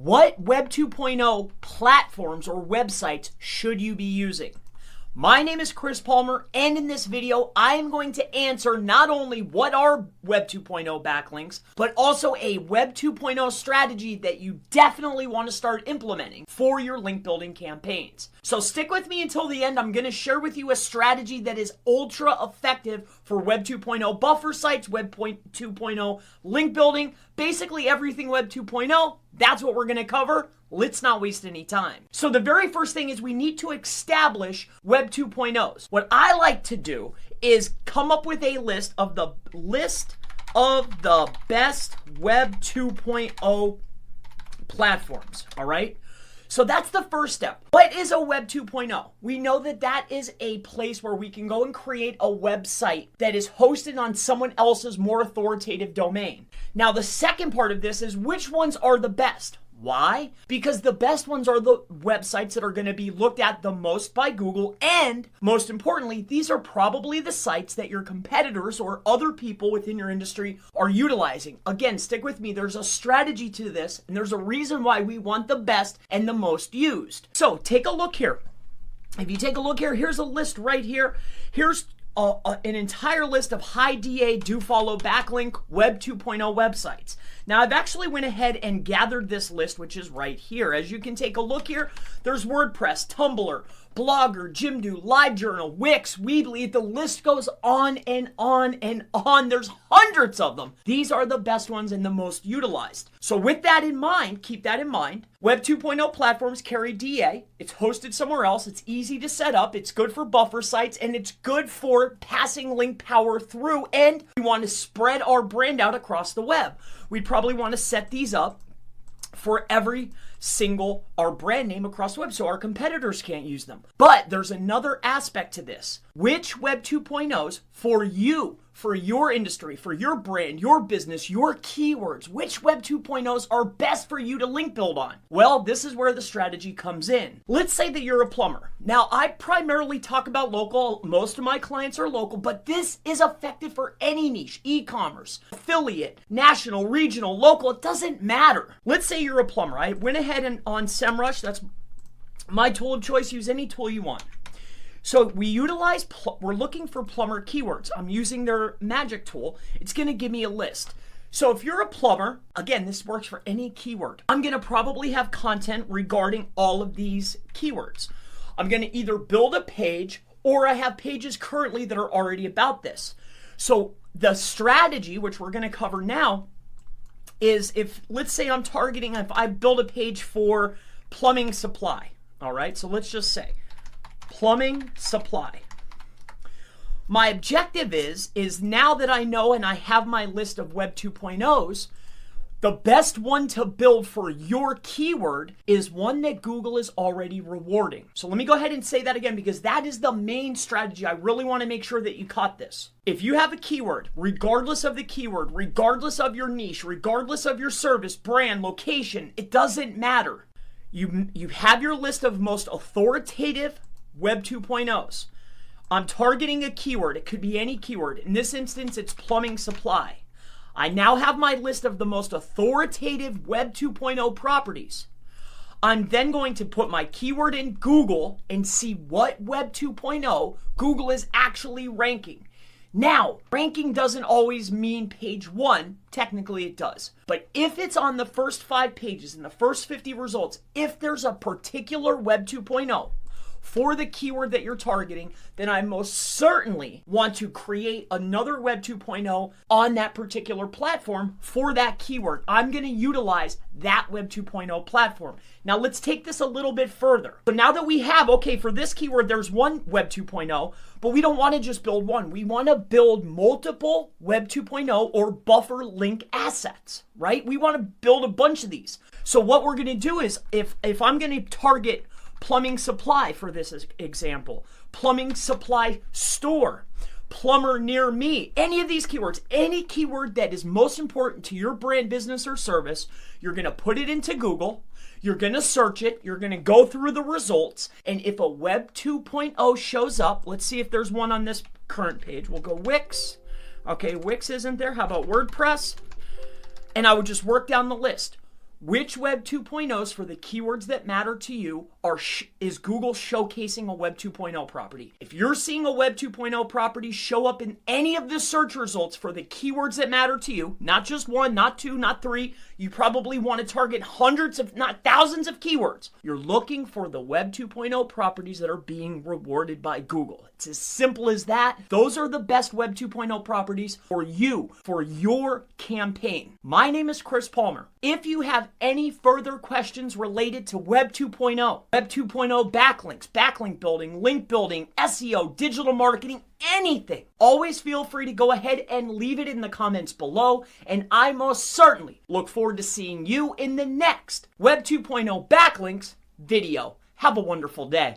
What Web 2.0 platforms or websites should you be using? My name is Chris Palmer, and in this video, I am going to answer not only what are Web 2.0 backlinks, but also a Web 2.0 strategy that you definitely want to start implementing for your link building campaigns. So stick with me until the end. I'm going to share with you a strategy that is ultra effective for Web 2.0 buffer sites, Web 2.0 link building, basically everything Web 2.0. That's what we're going to cover. Let's not waste any time. So the very first thing is we need to establish Web 2.0s. What I like to do is come up with a list of the best Web 2.0 platforms, all right? So that's the first step. What is a Web 2.0? We know that that is a place where we can go and create a website that is hosted on someone else's more authoritative domain. Now, the second part of this is which ones are the best? Why? Because the best ones are the websites that are going to be looked at the most by Google, and most importantly, these are probably the sites that your competitors or other people within your industry are utilizing. Again, stick with me. There's a strategy to this, and there's a reason why we want the best and the most used. So take a look here. If you take a look here, here's a list right here. Here's an entire list of high DA, do follow, backlink, Web 2.0 websites. Now, I've actually went ahead and gathered this list, which is right here. As you can take a look here, there's WordPress, Tumblr, Blogger, Jimdo, LiveJournal, Wix, Weebly. The list goes on and on and on. There's hundreds of them. These are the best ones and the most utilized. So with that in mind, keep that in mind. Web 2.0 platforms carry DA. It's hosted somewhere else. It's easy to set up. It's good for buffer sites, and it's good for passing link power through. And we want to spread our brand out across the web. We'd probably want to set these up for every single our brand name across the web so our competitors can't use them. But there's another aspect to this. Which Web 2.0s for you, for your industry, for your brand, your business, your keywords, which Web 2.0s are best for you to link build on? Well, this is where the strategy comes in. Let's say that you're a plumber. Now, I primarily talk about local. Most of my clients are local, but this is effective for any niche, e-commerce, affiliate, national, regional, local. It doesn't matter. Let's say you're a plumber. I went ahead and on SEMrush, that's my tool of choice. Use any tool you want. So we utilize, we're looking for plumber keywords. I'm using their magic tool. It's going to give me a list. So if you're a plumber, again, this works for any keyword. I'm going to probably have content regarding all of these keywords. I'm going to either build a page or I have pages currently that are already about this. So the strategy, which we're going to cover now, is if, let's say I'm targeting, if I build a page for plumbing supply. All right, so let's just say plumbing supply. My objective is now that I know and I have my list of Web 2.0s, the best one to build for your keyword is one that Google is already rewarding. So let me go ahead and say that again, because that is the main strategy. I really want to make sure that you caught this. If you have a keyword, regardless of the keyword, regardless of your niche, regardless of your service, brand, location, it doesn't matter. You have your list of most authoritative Web 2.0s. I'm targeting a keyword. It could be any keyword. In this instance, it's plumbing supply. I now have my list of the most authoritative Web 2.0 properties. I'm then going to put my keyword in Google and see what Web 2.0 Google is actually ranking. Now, ranking doesn't always mean page 1. Technically, it does. But if it's on the first 5 pages in the first 50 results, if there's a particular Web 2.0 for the keyword that you're targeting, then I most certainly want to create another Web 2.0 on that particular platform for that keyword. I'm going to utilize that Web 2.0 platform. Now let's take this a little bit further. So now that we have, okay, for this keyword, there's one Web 2.0, but we don't want to just build one. We want to build multiple Web 2.0 or buffer link assets, right? We want to build a bunch of these. So what we're going to do is if I'm going to target plumbing supply for this example, plumbing supply store, plumber near me, any of these keywords, any keyword that is most important to your brand, business, or service, you're going to put it into Google, you're going to search it, you're going to go through the results, and if a Web 2.0 shows up, let's see if there's one on this current page. We'll go Wix. Okay, Wix isn't there. How about WordPress? And I would just work down the list. which Web 2.0s for the keywords that matter to you is Google showcasing a Web 2.0 property. If you're seeing a Web 2.0 property show up in any of the search results for the keywords that matter to you, not just one, not two, not three, you probably want to target hundreds if not thousands of keywords. You're looking for the Web 2.0 properties that are being rewarded by Google. It's as simple as that. Those are the best Web 2.0 properties for you, for your campaign. My name is Chris Palmer. If you have any further questions related to Web 2.0, Web 2.0 backlinks, backlink building, link building, SEO, digital marketing, anything, always feel free to go ahead and leave it in the comments below, and I most certainly look forward to seeing you in the next Web 2.0 backlinks video. Have a wonderful day.